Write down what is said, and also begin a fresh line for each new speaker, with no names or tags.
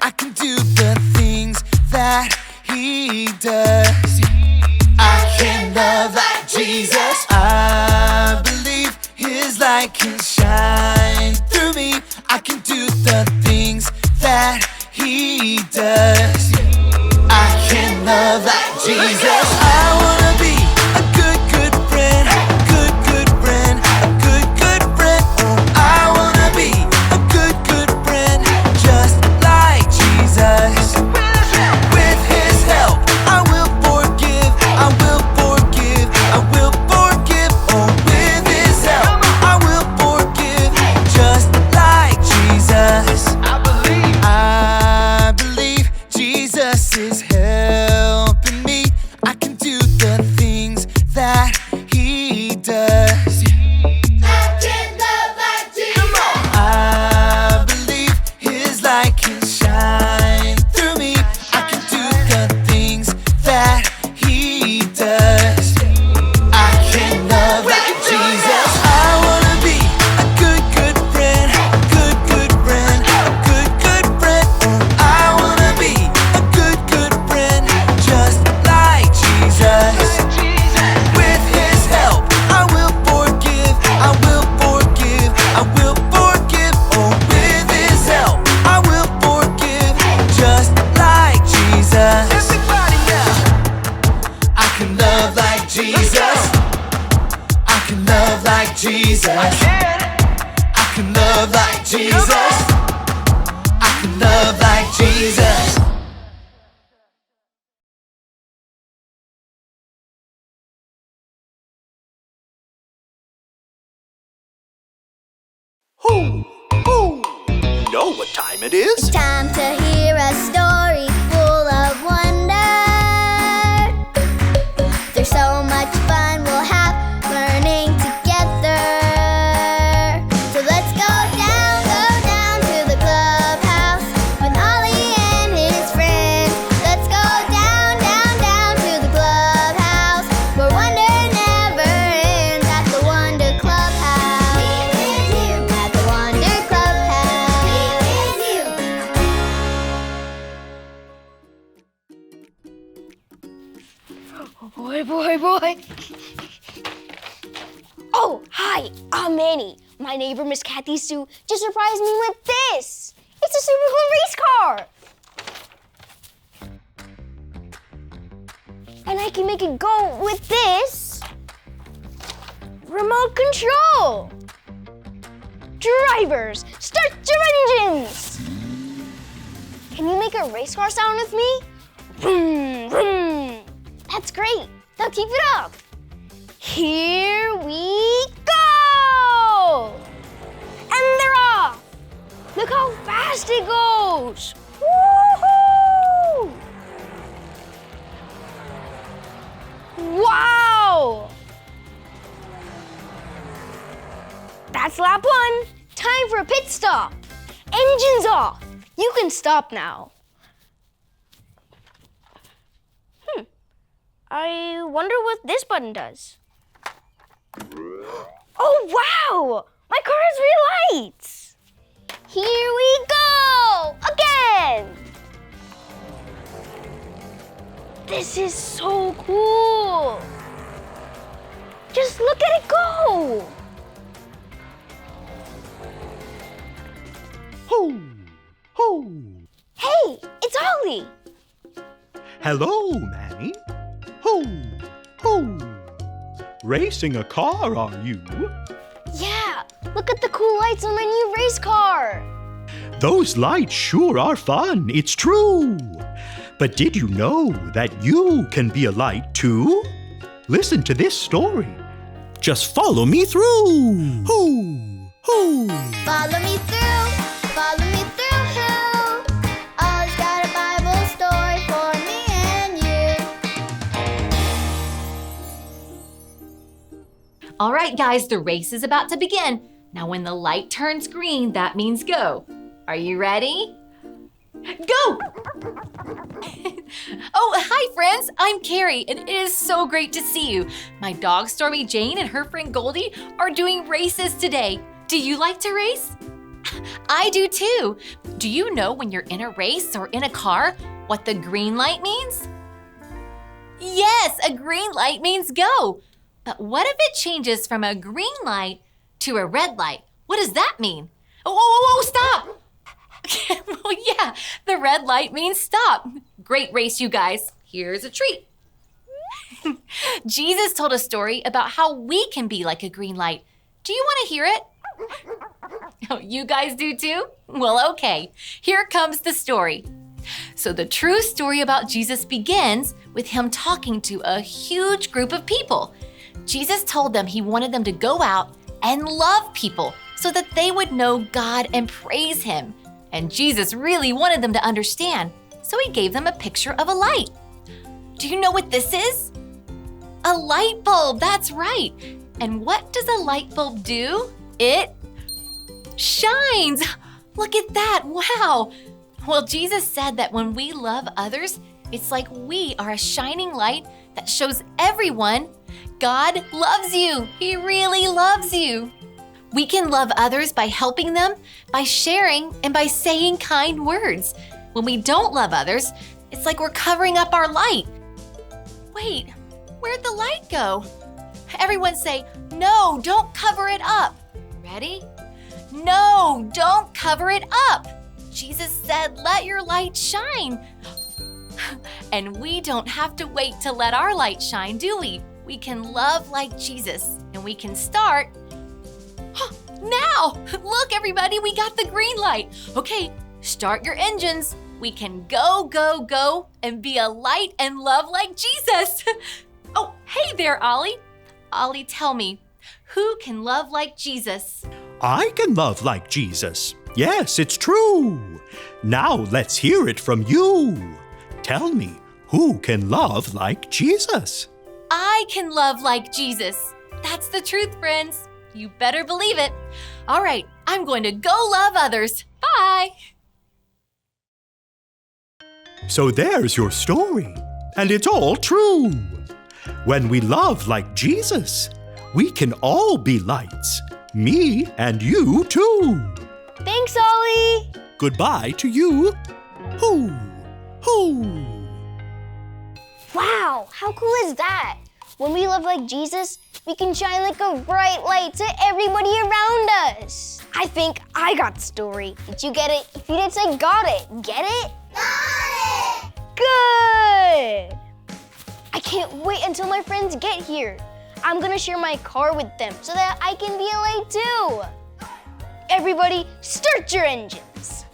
I can do the things that He does. I can love like Jesus. I believe His light can shine through me. I can do the things that He does. I can love like Jesus. I wanna be a good, good friend. Good, good friend. A good, good friend. Oh, I wanna be a good, good friend. Just like Jesus. With His help, I will forgive. I will forgive. I will forgive. Oh, with His help, I will forgive. Just like Jesus. I believe Jesus is helping me. I can do the things that He does.
I can love like Jesus.
I believe His light can shine through me. I can do the things that He does. I can love like Jesus. I wanna be a good, good friend. A good, good friend. A good, good friend. Oh, I wanna be a good, good friend. Just like Jesus. With His help, I will forgive. I will forgive. I will forgive. Oh, with His help, I will forgive. Just like Jesus. Everybody now. I can love like Jesus. I can love like Jesus. I can love like Jesus. I can love like Jesus.
Ho, ho! You know what time it is.
Time to hear a story full of wonder. There's so much fun we'll have learning together. So let's go down to the clubhouse with Ollie and his friends. Let's go down to the clubhouse where wonder never ends at the Wonder Clubhouse. At the Wonder Clubhouse.
Boy. Oh, hi, I'm Manny. My neighbor, Miss Kathy Sue, just surprised me with this. It's a super cool race car. And I can make it go with this remote control. Drivers, start your engines. Can you make a race car sound with me? Vroom, vroom. That's great. Now keep it up. Here we go! And they're off. Look how fast it goes. Woohoo! Wow! That's lap 1. Time for a pit stop. Engines off. You can stop now. I wonder what this button does. Oh, wow! My car has rear lights! Here we go! Again! This is so cool! Just look at it go!
Ho, ho!
Hey, it's Ollie!
Hello, Manny. Ho, ho! Racing a car, are you?
Yeah, look at the cool lights on my new race car!
Those lights sure are fun, it's true. But did you know that you can be a light too? Listen to this story. Just follow me through. Ho, ho!
Follow me through, follow me through. Ollie's got a Bible story for me and you.
All right, guys, the race is about to begin. Now, when the light turns green, that means go. Are you ready? Go! Oh, hi, friends. I'm Carrie, and it is so great to see you. My dog, Stormy Jane, and her friend Goldie are doing races today. Do you like to race? I do too. Do you know when you're in a race or in a car what the green light means? Yes, a green light means go. But what if it changes from a green light to a red light? What does that mean? Oh, stop! Well, yeah, the red light means stop. Great race, you guys. Here's a treat. Jesus told a story about how we can be like a green light. Do you want to hear it? Oh, you guys do too? Well, okay. Here comes the story. So the true story about Jesus begins with him talking to a huge group of people. Jesus told them he wanted them to go out and love people so that they would know God and praise him. And Jesus really wanted them to understand, so he gave them a picture of a light. Do you know what this is? A light bulb, that's right. And what does a light bulb do? It shines. Look at that, wow. Well, Jesus said that when we love others, it's like we are a shining light that shows everyone God loves you. He really loves you. We can love others by helping them, by sharing, and by saying kind words. When we don't love others, it's like we're covering up our light. Wait, where'd the light go? Everyone say, no, don't cover it up. Ready? No, don't cover it up. Jesus said, let your light shine. And we don't have to wait to let our light shine, do we? We can love like Jesus, and we can start now. Look, everybody, we got the green light. Okay, start your engines. We can go, go, go, and be a light and love like Jesus. Oh, hey there, Ollie. Ollie, tell me, who can love like Jesus?
I can love like Jesus. Yes, it's true. Now let's hear it from you. Tell me, who can love like Jesus?
I can love like Jesus. That's the truth, friends. You better believe it. All right, I'm going to go love others. Bye.
So there's your story, and it's all true. When we love like Jesus, we can all be lights. Me and you too.
Thanks, Ollie.
Goodbye to you. Hoo, hoo.
Wow, how cool is that? When we love like Jesus, we can shine like a bright light to everybody around us. I think I got the story. Did you get it? If you didn't say got it, get it? Got it! Good! I can't wait until my friends get here. I'm gonna share my car with them so that I can be a light too. Everybody, start your engines.